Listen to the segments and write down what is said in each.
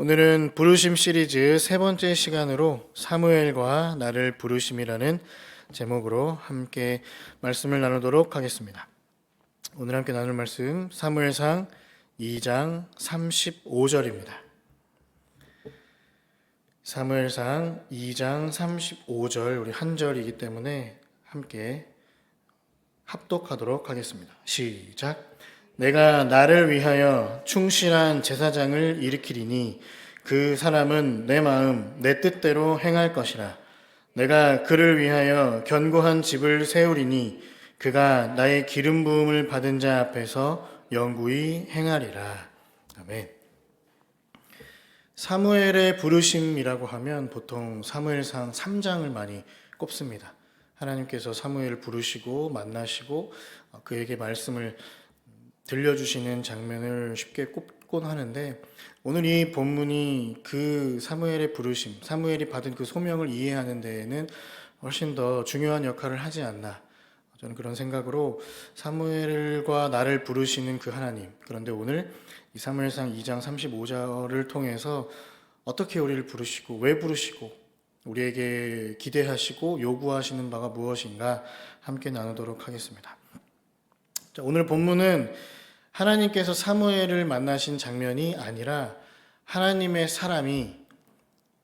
오늘은 부르심 시리즈 세 번째 시간으로 사무엘과 나를 부르심이라는 제목으로 함께 말씀을 나누도록 하겠습니다. 오늘 함께 나눌 말씀 사무엘상 2장 35절입니다. 사무엘상 2장 35절 우리 한 절이기 때문에 함께 합독하도록 하겠습니다. 시작. 내가 나를 위하여 충실한 제사장을 일으키리니 그 사람은 내 마음 내 뜻대로 행할 것이라. 내가 그를 위하여 견고한 집을 세우리니 그가 나의 기름 부음을 받은 자 앞에서 영구히 행하리라. 아멘. 사무엘의 부르심이라고 하면 보통 사무엘상 3장을 많이 꼽습니다. 하나님께서 사무엘을 부르시고 만나시고 그에게 말씀을 들려주시는 장면을 쉽게 꼽곤 하는데, 오늘 이 본문이 그 사무엘의 부르심, 사무엘이 받은 그 소명을 이해하는 데에는 훨씬 더 중요한 역할을 하지 않나, 저는 그런 생각으로 사무엘과 나를 부르시는 그 하나님, 그런데 오늘 이 사무엘상 2장 35절을 통해서 어떻게 우리를 부르시고 왜 부르시고 우리에게 기대하시고 요구하시는 바가 무엇인가 함께 나누도록 하겠습니다. 자, 오늘 본문은 하나님께서 사무엘을 만나신 장면이 아니라 하나님의 사람이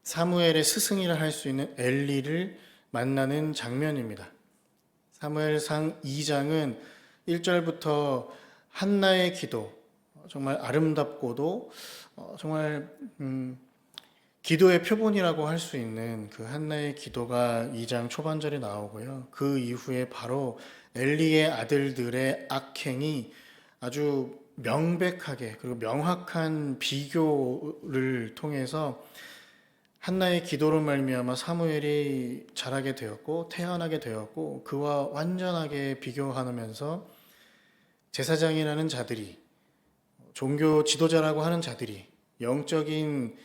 사무엘의 스승이라 할 수 있는 엘리를 만나는 장면입니다. 사무엘상 2장은 1절부터 한나의 기도, 정말 아름답고도 정말 기도의 표본이라고 할 수 있는 그 한나의 기도가 2장 초반절에 나오고요. 그 이후에 바로 엘리의 아들들의 악행이 아주 명백하게 그리고 명확한 비교를 통해서 한나의 기도로 말미암아 사무엘이 자라게 되었고 태어나게 되었고, 그와 완전하게 비교하면서 제사장이라는 자들이, 종교 지도자라고 하는 자들이, 영적인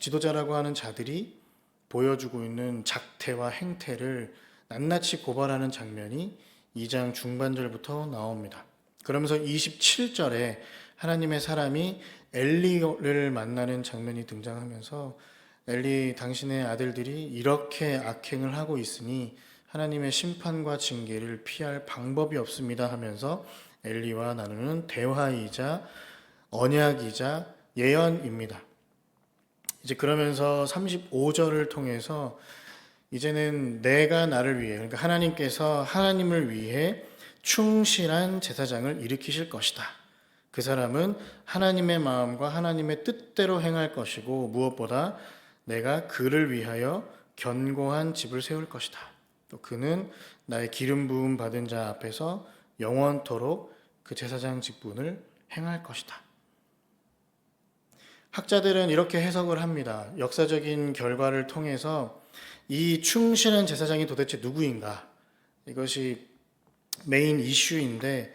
지도자라고 하는 자들이 보여주고 있는 작태와 행태를 낱낱이 고발하는 장면이 2장 중반절부터 나옵니다. 그러면서 27절에 하나님의 사람이 엘리를 만나는 장면이 등장하면서 엘리, 당신의 아들들이 이렇게 악행을 하고 있으니 하나님의 심판과 징계를 피할 방법이 없습니다 하면서 엘리와 나누는 대화이자 언약이자 예언입니다. 이제 그러면서 35절을 통해서 이제는 내가 나를 위해, 그러니까 하나님께서 하나님을 위해 충실한 제사장을 일으키실 것이다. 그 사람은 하나님의 마음과 하나님의 뜻대로 행할 것이고, 무엇보다 내가 그를 위하여 견고한 집을 세울 것이다. 또 그는 나의 기름 부음 받은 자 앞에서 영원토록 그 제사장 직분을 행할 것이다. 학자들은 이렇게 해석을 합니다. 역사적인 결과를 통해서 이 충실한 제사장이 도대체 누구인가? 이것이 메인 이슈인데,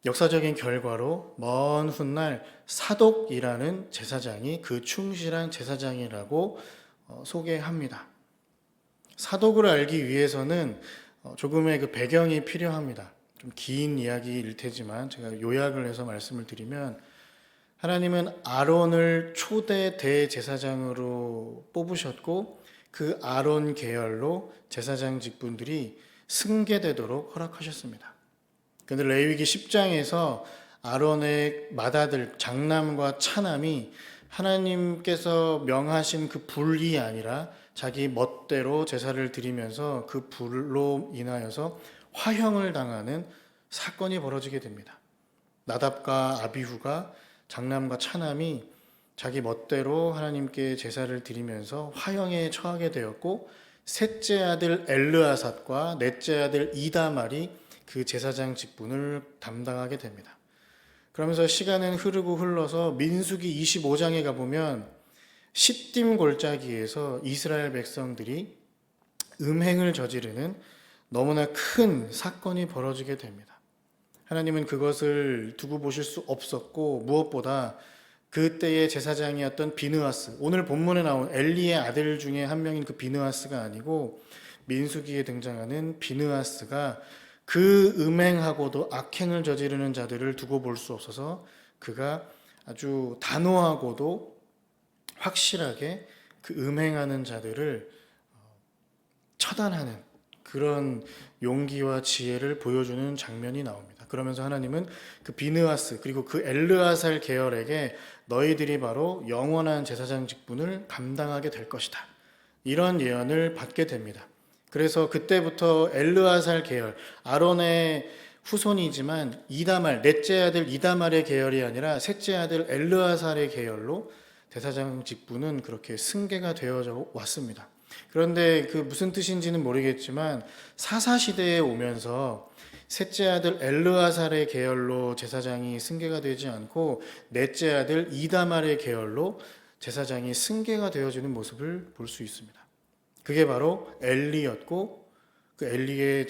역사적인 결과로 먼 훗날 사독이라는 제사장이 그 충실한 제사장이라고 소개합니다. 사독을 알기 위해서는 조금의 그 배경이 필요합니다. 좀 긴 이야기일 테지만 제가 요약을 해서 말씀을 드리면, 하나님은 아론을 초대 대제사장으로 뽑으셨고 그 아론 계열로 제사장 직분들이 승계되도록 허락하셨습니다. 그런데 레위기 10장에서 아론의 맏아들 장남과 차남이 하나님께서 명하신 그 불이 아니라 자기 멋대로 제사를 드리면서 그 불로 인하여서 화형을 당하는 사건이 벌어지게 됩니다. 나답과 아비후가, 장남과 차남이 자기 멋대로 하나님께 제사를 드리면서 화형에 처하게 되었고, 셋째 아들 엘르아삿과 넷째 아들 이다말이 그 제사장 직분을 담당하게 됩니다. 그러면서 시간은 흐르고 흘러서 민수기 25장에 가보면 시딤 골짜기에서 이스라엘 백성들이 음행을 저지르는 너무나 큰 사건이 벌어지게 됩니다. 하나님은 그것을 두고 보실 수 없었고, 무엇보다 그때의 제사장이었던 비느하스, 오늘 본문에 나온 엘리의 아들 중에 한 명인 그 비느하스가 아니고 민수기에 등장하는 비느하스가 그 음행하고도 악행을 저지르는 자들을 두고 볼 수 없어서 그가 아주 단호하고도 확실하게 그 음행하는 자들을 처단하는 그런 용기와 지혜를 보여주는 장면이 나옵니다. 그러면서 하나님은 그 비느하스 그리고 그 엘르아살 계열에게 너희들이 바로 영원한 제사장 직분을 감당하게 될 것이다. 이런 예언을 받게 됩니다. 그래서 그때부터 엘르아살 계열, 아론의 후손이지만 이다말, 넷째 아들 이다말의 계열이 아니라 셋째 아들 엘르아살의 계열로 대사장 직분은 그렇게 승계가 되어져 왔습니다. 그런데 그 무슨 뜻인지는 모르겠지만 사사시대에 오면서 셋째 아들 엘르아살의 계열로 제사장이 승계가 되지 않고 넷째 아들 이다말의 계열로 제사장이 승계가 되어지는 모습을 볼 수 있습니다. 그게 바로 엘리였고 그 엘리의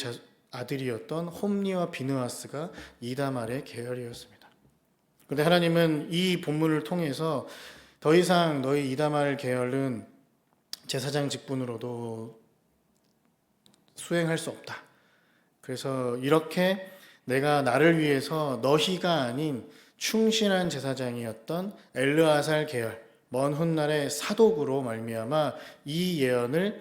아들이었던 홈리와 비느하스가 이다말의 계열이었습니다. 그런데 하나님은 이 본문을 통해서 더 이상 너희 이다말 계열은 제사장 직분으로도 수행할 수 없다. 그래서 이렇게 내가 나를 위해서 너희가 아닌 충실한 제사장이었던 엘르아살 계열, 먼 훗날의 사독으로 말미암아 이 예언을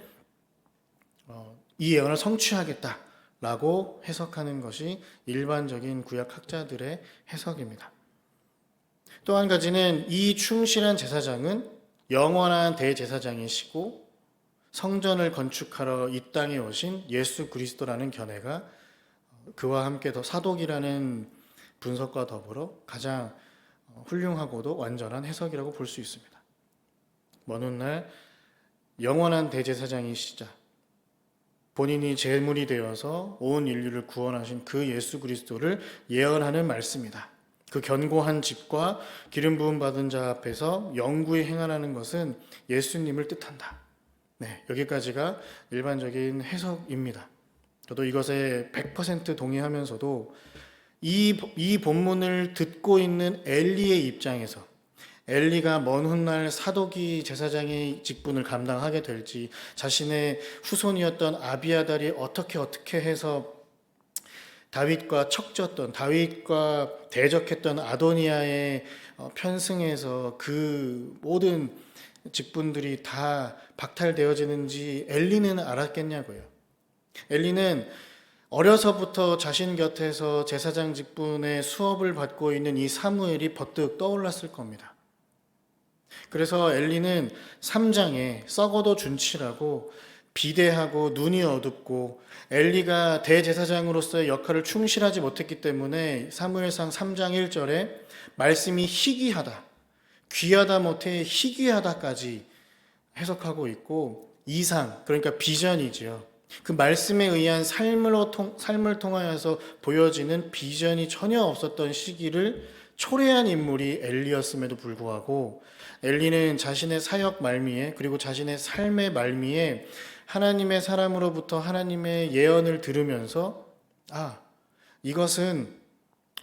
성취하겠다라고 해석하는 것이 일반적인 구약 학자들의 해석입니다. 또 한 가지는 이 충실한 제사장은 영원한 대제사장이시고 성전을 건축하러 이 땅에 오신 예수 그리스도라는 견해가 그와 함께 더 사독이라는 분석과 더불어 가장 훌륭하고도 완전한 해석이라고 볼 수 있습니다. 먼 훗날 영원한 대제사장이시자 본인이 제물이 되어서 온 인류를 구원하신 그 예수 그리스도를 예언하는 말씀이다. 그 견고한 집과 기름 부음 받은 자 앞에서 영구히 행하라는 것은 예수님을 뜻한다. 네, 여기까지가 일반적인 해석입니다. 저도 이것에 100% 동의하면서도 이 본문을 듣고 있는 엘리의 입장에서 엘리가 먼 훗날 사독이 제사장의 직분을 감당하게 될지 자신의 후손이었던 아비아달이 어떻게 해서 다윗과 대적했던 아도니아의 편승에서 그 모든 직분들이 다 박탈되어지는지 엘리는 알았겠냐고요. 엘리는 어려서부터 자신 곁에서 제사장 직분의 수업을 받고 있는 이 사무엘이 버뜩 떠올랐을 겁니다. 그래서 엘리는 3장에 썩어도 준치라고 비대하고 눈이 어둡고 엘리가 대제사장으로서의 역할을 충실하지 못했기 때문에 사무엘상 3장 1절에 말씀이 희귀하다, 귀하다 못해 희귀하다까지 해석하고 있고 이상, 그러니까 비전이지요. 그 말씀에 의한 삶을 통하여서 보여지는 비전이 전혀 없었던 시기를 초래한 인물이 엘리였음에도 불구하고 엘리는 자신의 사역 말미에 그리고 자신의 삶의 말미에 하나님의 사람으로부터 하나님의 예언을 들으면서 이것은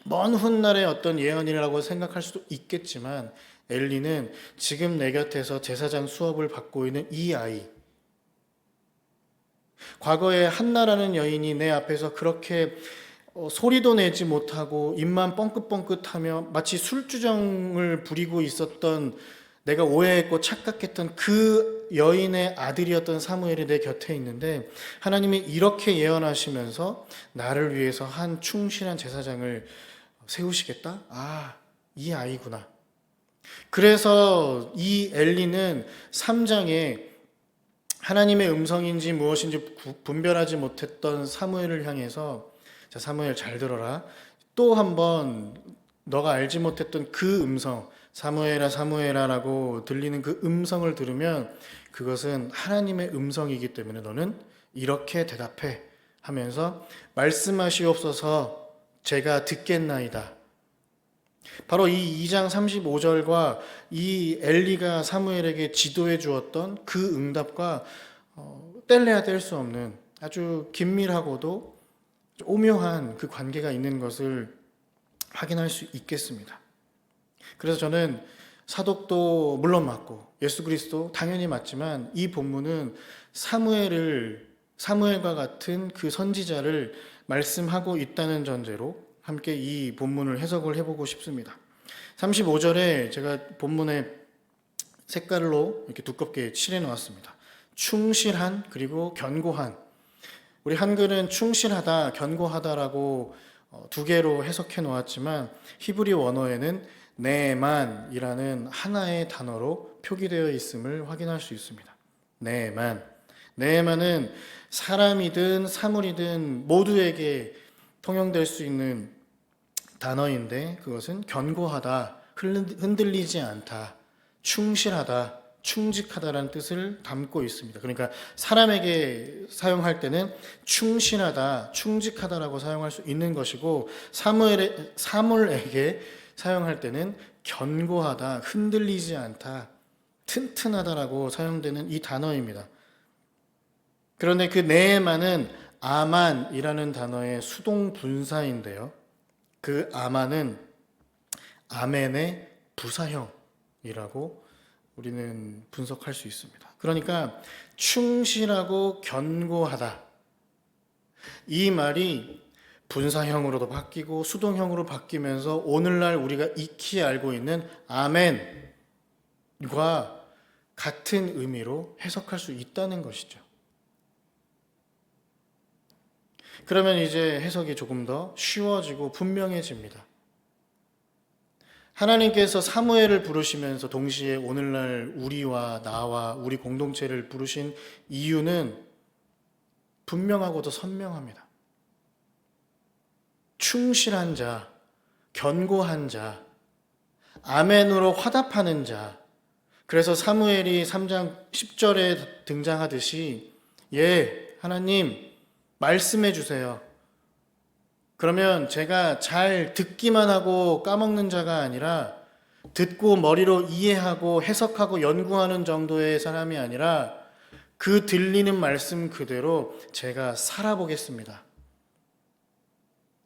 먼 훗날의 어떤 예언이라고 생각할 수도 있겠지만 엘리는 지금 내 곁에서 제사장 수업을 받고 있는 이 아이, 과거에 한나라는 여인이 내 앞에서 그렇게 소리도 내지 못하고 입만 뻥긋뻥긋하며 마치 술주정을 부리고 있었던, 내가 오해했고 착각했던 그 여인의 아들이었던 사무엘이 내 곁에 있는데 하나님이 이렇게 예언하시면서 나를 위해서 한 충실한 제사장을 세우시겠다? 이 아이구나. 그래서 이 엘리는 3장에 하나님의 음성인지 무엇인지 분별하지 못했던 사무엘을 향해서, 자, 사무엘 잘 들어라. 또 한번 너가 알지 못했던 그 음성, 사무엘아 사무엘아라고 들리는 그 음성을 들으면 그것은 하나님의 음성이기 때문에 너는 이렇게 대답해 하면서 말씀하시옵소서 제가 듣겠나이다. 바로 이 2장 35절과 이 엘리가 사무엘에게 지도해 주었던 그 응답과 뗄래야 뗄 수 없는 아주 긴밀하고도 오묘한 그 관계가 있는 것을 확인할 수 있겠습니다. 그래서 저는 사독도 물론 맞고 예수 그리스도 당연히 맞지만 이 본문은 사무엘과 같은 그 선지자를 말씀하고 있다는 전제로 함께 이 본문을 해석을 해보고 싶습니다. 35절에 제가 본문에 색깔로 이렇게 두껍게 칠해 놓았습니다. 충실한 그리고 견고한. 우리 한글은 충실하다, 견고하다라고 두 개로 해석해 놓았지만 히브리 원어에는 네만이라는 하나의 단어로 표기되어 있음을 확인할 수 있습니다. 네만. 네만은 사람이든 사물이든 모두에게 통용될 수 있는 단어인데 그것은 견고하다, 흔들리지 않다, 충실하다, 충직하다라는 뜻을 담고 있습니다. 그러니까 사람에게 사용할 때는 충실하다, 충직하다라고 사용할 수 있는 것이고 사물에게 사용할 때는 견고하다, 흔들리지 않다, 튼튼하다라고 사용되는 이 단어입니다. 그런데 그 네에만은 아만이라는 단어의 수동 분사인데요. 그 아만은 아멘의 부사형이라고 우리는 분석할 수 있습니다. 그러니까 충실하고 견고하다. 이 말이 분사형으로도 바뀌고 수동형으로 바뀌면서 오늘날 우리가 익히 알고 있는 아멘과 같은 의미로 해석할 수 있다는 것이죠. 그러면 이제 해석이 조금 더 쉬워지고 분명해집니다. 하나님께서 사무엘을 부르시면서 동시에 오늘날 우리와 나와 우리 공동체를 부르신 이유는 분명하고도 선명합니다. 충실한 자, 견고한 자, 아멘으로 화답하는 자. 그래서 사무엘이 3장 10절에 등장하듯이 하나님 말씀해 주세요. 그러면 제가 잘 듣기만 하고 까먹는 자가 아니라 듣고 머리로 이해하고 해석하고 연구하는 정도의 사람이 아니라 그 들리는 말씀 그대로 제가 살아보겠습니다.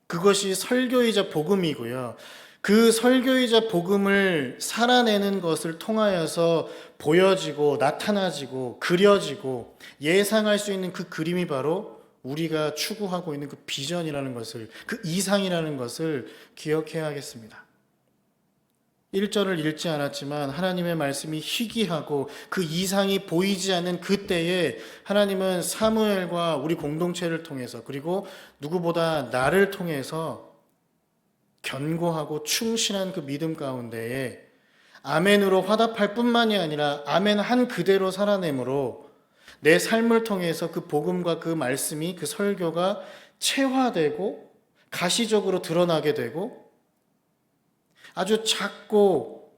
그것이 설교이자 복음이고요. 그 설교이자 복음을 살아내는 것을 통하여서 보여지고 나타나지고 그려지고 예상할 수 있는 그 그림이 바로 우리가 추구하고 있는 그 비전이라는 것을, 그 이상이라는 것을 기억해야겠습니다. 1절을 읽지 않았지만 하나님의 말씀이 희귀하고 그 이상이 보이지 않는 그때에 하나님은 사무엘과 우리 공동체를 통해서 그리고 누구보다 나를 통해서 견고하고 충실한 그 믿음 가운데에 아멘으로 화답할 뿐만이 아니라 아멘 한 그대로 살아내므로 내 삶을 통해서 그 복음과 그 말씀이 그 설교가 체화되고 가시적으로 드러나게 되고 아주 작고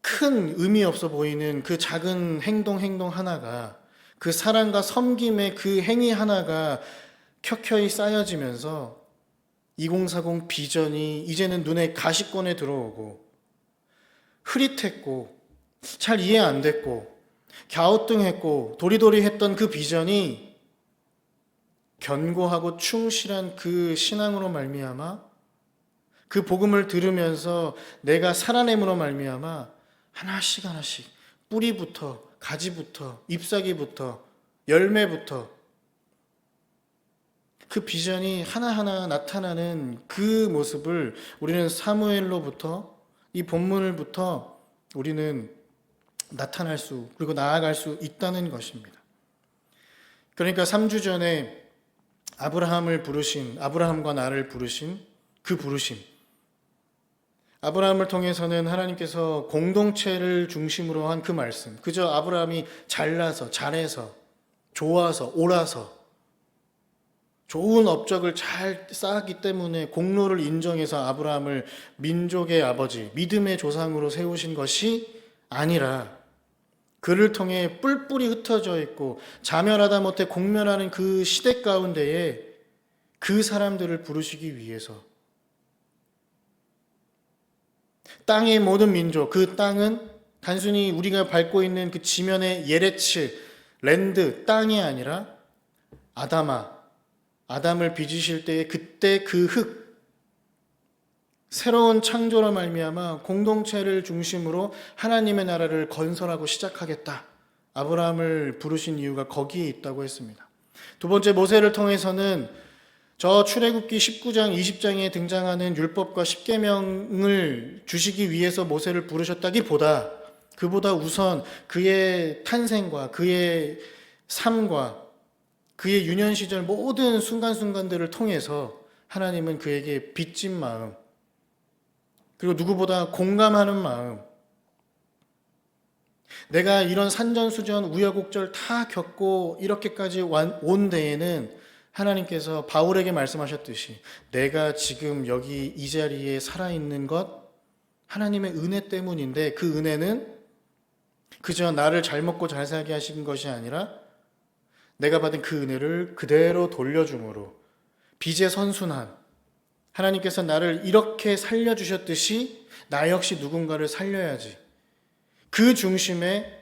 큰 의미 없어 보이는 그 작은 행동 하나가 그 사랑과 섬김의 그 행위 하나가 켜켜이 쌓여지면서 2040 비전이 이제는 눈에 가시권에 들어오고 흐릿했고 잘 이해 안 됐고 갸우뚱했고 도리도리했던 그 비전이 견고하고 충실한 그 신앙으로 말미암아 그 복음을 들으면서 내가 살아냄으로 말미암아 하나씩 뿌리부터 가지부터 잎사귀부터 열매부터 그 비전이 하나하나 나타나는 그 모습을 우리는 사무엘로부터 이 본문을부터 우리는 나타날 수 그리고 나아갈 수 있다는 것입니다. 그러니까 3주 전에 아브라함과 나를 부르신 그 부르심, 아브라함을 통해서는 하나님께서 공동체를 중심으로 한 그 말씀, 그저 아브라함이 잘나서 잘해서 좋아서 옳아서 좋은 업적을 잘 쌓았기 때문에 공로를 인정해서 아브라함을 민족의 아버지, 믿음의 조상으로 세우신 것이 아니라 그를 통해 뿔뿔이 흩어져 있고 자멸하다 못해 공멸하는 그 시대 가운데에 그 사람들을 부르시기 위해서 땅의 모든 민족, 그 땅은 단순히 우리가 밟고 있는 그 지면의 예레츠, 랜드, 땅이 아니라 아담을 빚으실 때에 그때 그 흙, 새로운 창조로 말미암아 공동체를 중심으로 하나님의 나라를 건설하고 시작하겠다. 아브라함을 부르신 이유가 거기에 있다고 했습니다. 두 번째 모세를 통해서는 저 출애굽기 19장, 20장에 등장하는 율법과 십계명을 주시기 위해서 모세를 부르셨다기보다 그보다 우선 그의 탄생과 그의 삶과 그의 유년 시절 모든 순간순간들을 통해서 하나님은 그에게 빚진 마음, 그리고 누구보다 공감하는 마음, 내가 이런 산전수전 우여곡절 다 겪고 이렇게까지 온 데에는 하나님께서 바울에게 말씀하셨듯이 내가 지금 여기 이 자리에 살아있는 것 하나님의 은혜 때문인데, 그 은혜는 그저 나를 잘 먹고 잘 살게 하신 것이 아니라 내가 받은 그 은혜를 그대로 돌려줌으로 빚의 선순환, 하나님께서 나를 이렇게 살려주셨듯이 나 역시 누군가를 살려야지, 그 중심에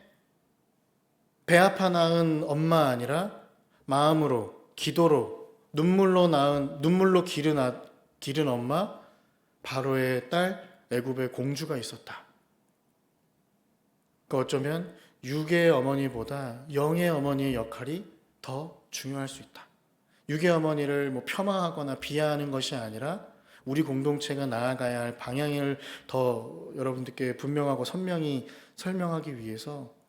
배 아파 낳은 엄마 아니라 마음으로, 기도로, 눈물로 기른 엄마, 바로의 딸 애굽의 공주가 있었다. 그 어쩌면 육의 어머니보다 영의 어머니의 역할이 더 중요할 수 있다. 육의 어머니를 폄하하거나 비하하는 것이 아니라 우리 공동체가 나아가야 할 방향을 더 여러분들께 분명하고 선명히 설명하기 위해서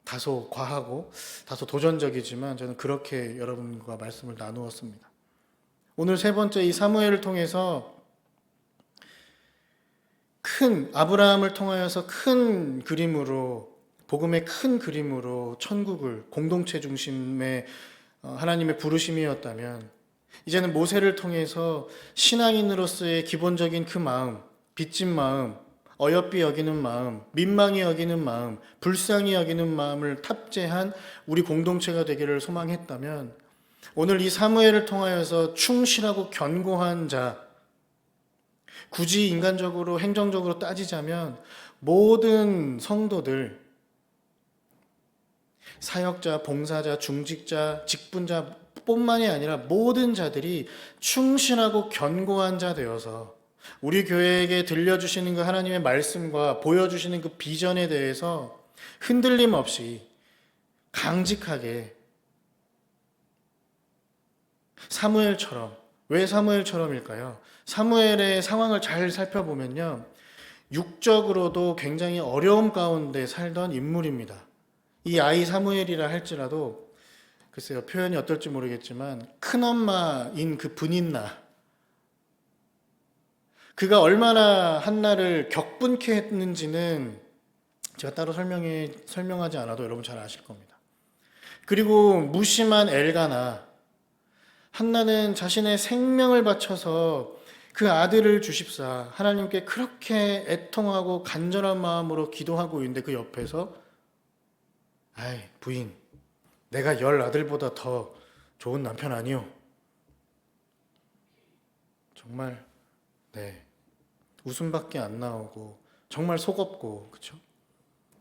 다소 과하고 다소 도전적이지만 저는 그렇게 여러분과 말씀을 나누었습니다. 오늘 세 번째, 이 사무엘을 통해서 아브라함을 통하여서 큰 그림으로, 복음의 큰 그림으로 천국을 공동체 중심의 하나님의 부르심이었다면, 이제는 모세를 통해서 신앙인으로서의 기본적인 그 마음, 빚진 마음, 어여삐 여기는 마음, 민망히 여기는 마음, 불쌍히 여기는 마음을 탑재한 우리 공동체가 되기를 소망했다면, 오늘 이 사무엘을 통하여서 충실하고 견고한 자, 굳이 인간적으로 행정적으로 따지자면 모든 성도들, 사역자, 봉사자, 중직자, 직분자 뿐만이 아니라 모든 자들이 충실하고 견고한 자 되어서 우리 교회에게 들려주시는 그 하나님의 말씀과 보여주시는 그 비전에 대해서 흔들림 없이 강직하게, 사무엘처럼. 왜 사무엘처럼일까요? 사무엘의 상황을 잘 살펴보면요, 육적으로도 굉장히 어려움 가운데 살던 인물입니다. 이 아이 사무엘이라 할지라도 글쎄요, 표현이 어떨지 모르겠지만 큰엄마인 그 분인나, 그가 얼마나 한나를 격분케 했는지는 제가 따로 설명하지 않아도 여러분 잘 아실 겁니다. 그리고 무심한 엘가나, 한나는 자신의 생명을 바쳐서 그 아들을 주십사 하나님께 그렇게 애통하고 간절한 마음으로 기도하고 있는데 그 옆에서 아이 부인, 내가 10 아들보다 더 좋은 남편 아니요. 정말 웃음밖에 안 나오고 정말 속없고, 그렇죠?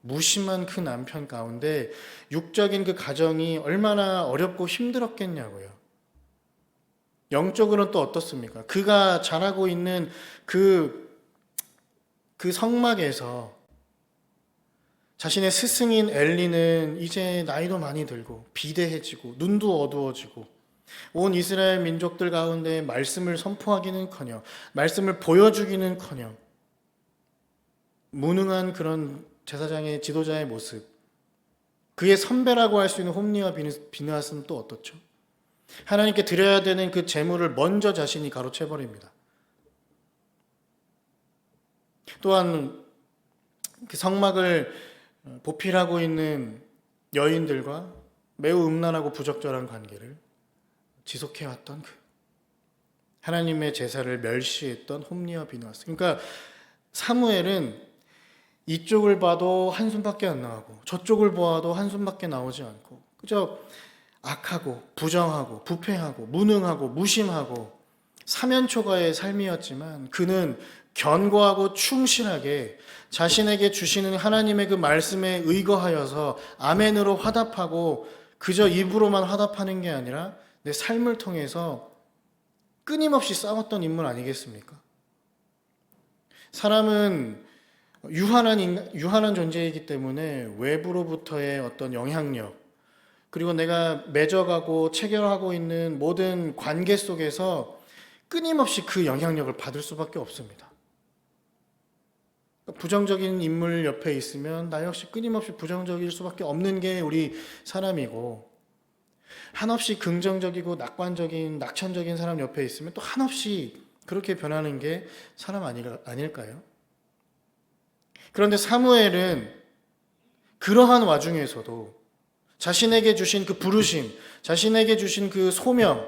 무심한 그 남편 가운데 육적인 그 가정이 얼마나 어렵고 힘들었겠냐고요. 영적으로는 또 어떻습니까? 그가 자라고 있는 그 성막에서 자신의 스승인 엘리는 이제 나이도 많이 들고 비대해지고 눈도 어두워지고 온 이스라엘 민족들 가운데 말씀을 선포하기는커녕 말씀을 보여주기는커녕 무능한 그런 제사장의 지도자의 모습, 그의 선배라고 할 수 있는 홈리와 비느하스는 또 어떻죠? 하나님께 드려야 되는 그 제물을 먼저 자신이 가로채버립니다. 또한 그 성막을 보필하고 있는 여인들과 매우 음란하고 부적절한 관계를 지속해왔던 하나님의 제사를 멸시했던 홈리와 비느하스. 그러니까 사무엘은 이쪽을 봐도 한숨밖에 안 나오고 저쪽을 보아도 한숨밖에 나오지 않고 그저 악하고 부정하고 부패하고 무능하고 무심하고 사면초가의 삶이었지만, 그는 견고하고 충실하게 자신에게 주시는 하나님의 그 말씀에 의거하여서 아멘으로 화답하고 그저 입으로만 화답하는 게 아니라 내 삶을 통해서 끊임없이 싸웠던 인물 아니겠습니까? 사람은 유한한 존재이기 때문에 외부로부터의 어떤 영향력, 그리고 내가 맺어가고 체결하고 있는 모든 관계 속에서 끊임없이 그 영향력을 받을 수밖에 없습니다. 부정적인 인물 옆에 있으면 나 역시 끊임없이 부정적일 수밖에 없는 게 우리 사람이고, 한없이 긍정적이고 낙관적인 낙천적인 사람 옆에 있으면 또 한없이 그렇게 변하는 게 사람 아닐까요? 그런데 사무엘은 그러한 와중에서도 자신에게 주신 그 부르심, 자신에게 주신 그 소명,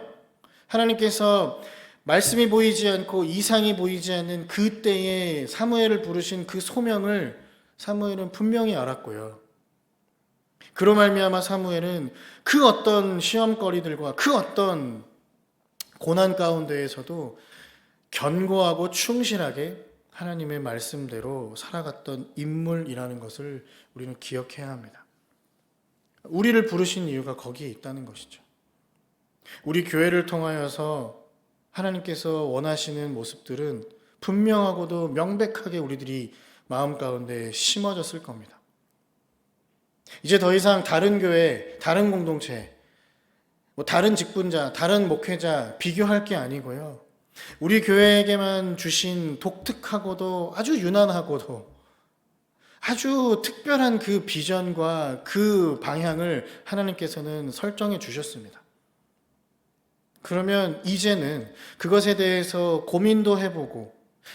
하나님께서 말씀이 보이지 않고 이상이 보이지 않는 그때에 사무엘을 부르신 그 소명을 사무엘은 분명히 알았고요. 그로 말미암아 사무엘은 그 어떤 시험거리들과 그 어떤 고난 가운데에서도 견고하고 충실하게 하나님의 말씀대로 살아갔던 인물이라는 것을 우리는 기억해야 합니다. 우리를 부르신 이유가 거기에 있다는 것이죠. 우리 교회를 통하여서 하나님께서 원하시는 모습들은 분명하고도 명백하게 우리들이 마음 가운데 심어졌을 겁니다. 이제 더 이상 다른 교회, 다른 공동체, 다른 직분자, 다른 목회자 비교할 게 아니고요. 우리 교회에게만 주신 독특하고도 아주 유난하고도 아주 특별한 그 비전과 그 방향을 하나님께서는 설정해 주셨습니다. 그러면 이제는 그것에 대해서 고민도 해보고,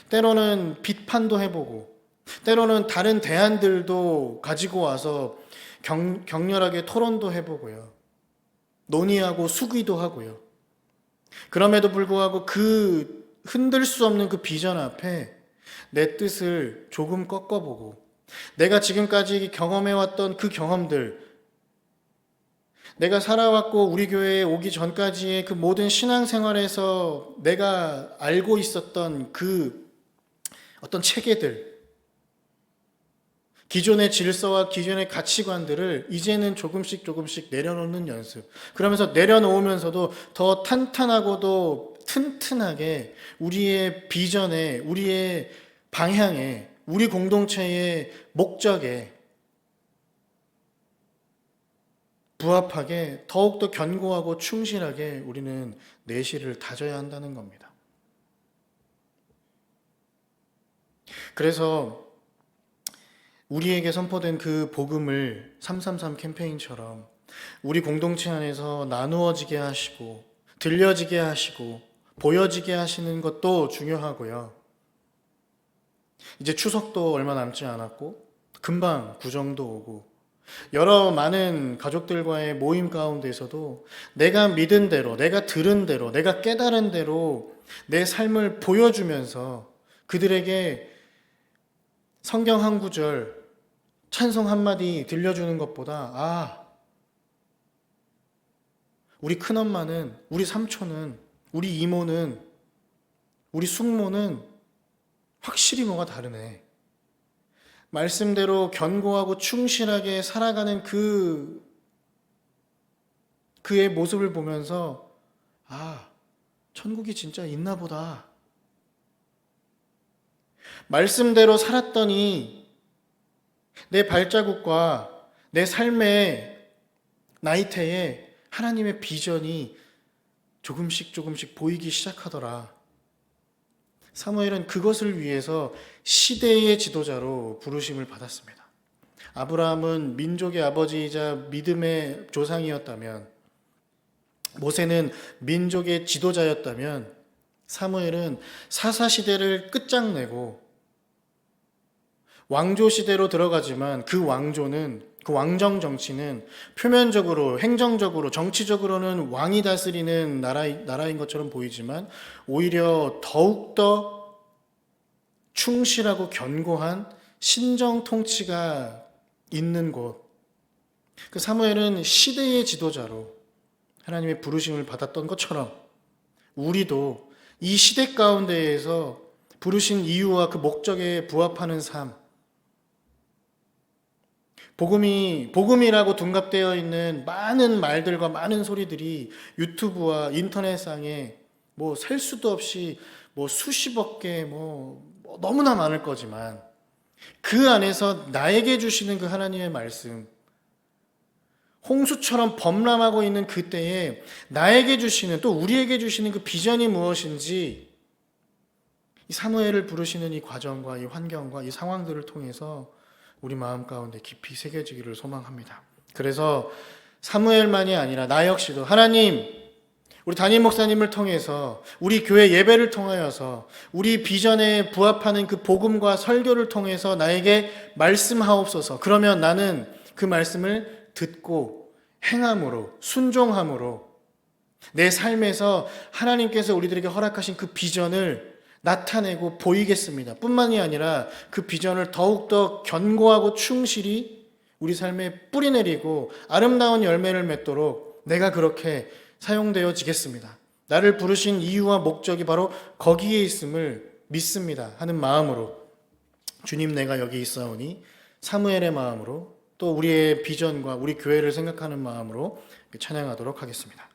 때로는 비판도 해보고, 때로는 다른 대안들도 가지고 와서 격렬하게 토론도 해보고요. 논의하고 수기도 하고요. 그럼에도 불구하고 그 흔들 수 없는 그 비전 앞에 내 뜻을 조금 꺾어보고, 내가 지금까지 경험해왔던 그 경험들, 내가 살아왔고 우리 교회에 오기 전까지의 그 모든 신앙생활에서 내가 알고 있었던 그 어떤 체계들, 기존의 질서와 기존의 가치관들을 이제는 조금씩 내려놓는 연습. 그러면서 내려놓으면서도 더 탄탄하고도 튼튼하게 우리의 비전에, 우리의 방향에, 우리 공동체의 목적에 부합하게 더욱더 견고하고 충실하게 우리는 내실을 다져야 한다는 겁니다. 그래서 우리에게 선포된 그 복음을 333 캠페인처럼 우리 공동체 안에서 나누어지게 하시고 들려지게 하시고 보여지게 하시는 것도 중요하고요. 이제 추석도 얼마 남지 않았고 금방 구정도 오고 여러 많은 가족들과의 모임 가운데서도 내가 믿은 대로, 내가 들은 대로, 내가 깨달은 대로 내 삶을 보여주면서 그들에게 성경 한 구절, 찬송 한마디 들려주는 것보다 우리 큰엄마는, 우리 삼촌은, 우리 이모는, 우리 숙모는 확실히 뭐가 다르네. 말씀대로 견고하고 충실하게 살아가는 그의 모습을 보면서 천국이 진짜 있나 보다. 말씀대로 살았더니 내 발자국과 내 삶의 나이테에 하나님의 비전이 조금씩 보이기 시작하더라. 사무엘은 그것을 위해서 시대의 지도자로 부르심을 받았습니다. 아브라함은 민족의 아버지이자 믿음의 조상이었다면, 모세는 민족의 지도자였다면, 사무엘은 사사시대를 끝장내고 왕조시대로 들어가지만 그 왕정 정치는 표면적으로, 행정적으로, 정치적으로는 왕이 다스리는 나라인 것처럼 보이지만 오히려 더욱더 충실하고 견고한 신정 통치가 있는 곳. 그 사무엘은 시대의 지도자로 하나님의 부르심을 받았던 것처럼 우리도 이 시대 가운데에서 부르신 이유와 그 목적에 부합하는 삶, 복음이라고 둔갑되어 있는 많은 말들과 많은 소리들이 유튜브와 인터넷상에 셀 수도 없이 수십억 개 너무나 많을 거지만 그 안에서 나에게 주시는 그 하나님의 말씀, 홍수처럼 범람하고 있는 그때에 나에게 주시는, 또 우리에게 주시는 그 비전이 무엇인지 이 사무엘을 부르시는 이 과정과 이 환경과 이 상황들을 통해서 우리 마음 가운데 깊이 새겨지기를 소망합니다. 그래서 사무엘만이 아니라 나 역시도 하나님, 우리 담임 목사님을 통해서, 우리 교회 예배를 통하여서, 우리 비전에 부합하는 그 복음과 설교를 통해서 나에게 말씀하옵소서. 그러면 나는 그 말씀을 듣고 행함으로, 순종함으로 내 삶에서 하나님께서 우리들에게 허락하신 그 비전을 나타내고 보이겠습니다. 뿐만이 아니라 그 비전을 더욱더 견고하고 충실히 우리 삶에 뿌리내리고 아름다운 열매를 맺도록 내가 그렇게 사용되어지겠습니다. 나를 부르신 이유와 목적이 바로 거기에 있음을 믿습니다 하는 마음으로, 주님 내가 여기 있사오니 사무엘의 마음으로, 또 우리의 비전과 우리 교회를 생각하는 마음으로 찬양하도록 하겠습니다.